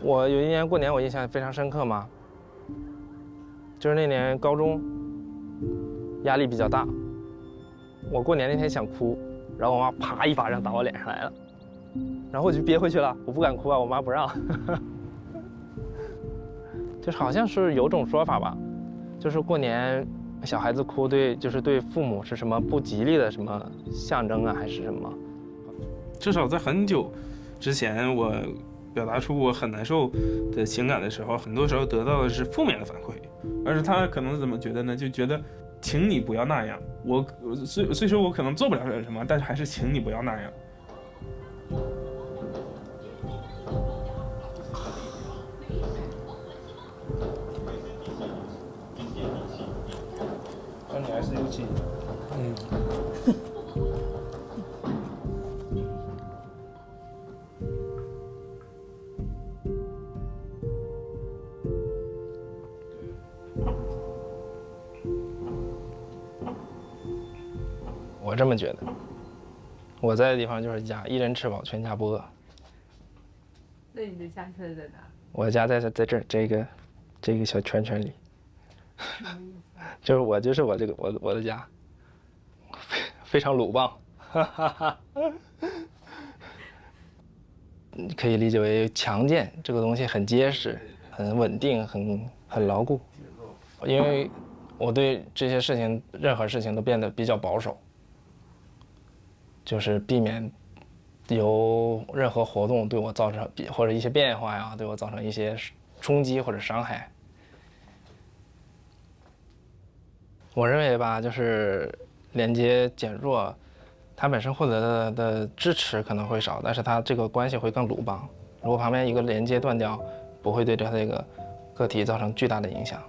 我有一年过年，我印象非常深刻嘛，就是那年高中，压力比较大。我过年那天想哭，然后我妈啪一巴掌打我脸上来了，然后我就憋回去了，我不敢哭啊，我妈不让。就是好像是有种说法吧，就是过年小孩子哭就是对父母是什么不吉利的什么象征啊，还是什么？至少在很久之前，我表达出我很难受的情感的时候，很多时候得到的是负面的反馈，而是他可能怎么觉得呢？就觉得，请你不要那样。虽说我可能做不了什么，但是还是请你不要那样。那你还是有气。我这么觉得，我在的地方就是家，一人吃饱全家不饿。那你的家现在在哪？我家在这儿这个小圈圈里，就是我的家，非常鲁棒，可以理解为强健，这个东西很结实、很稳定、很牢固。因为我对这些事情，任何事情都变得比较保守，就是避免有任何活动对我造成或者一些变化呀，对我造成一些冲击或者伤害。我认为吧，就是连接减弱，它本身获得的支持可能会少，但是它这个关系会更鲁棒。如果旁边一个连接断掉，不会对它这个个体造成巨大的影响。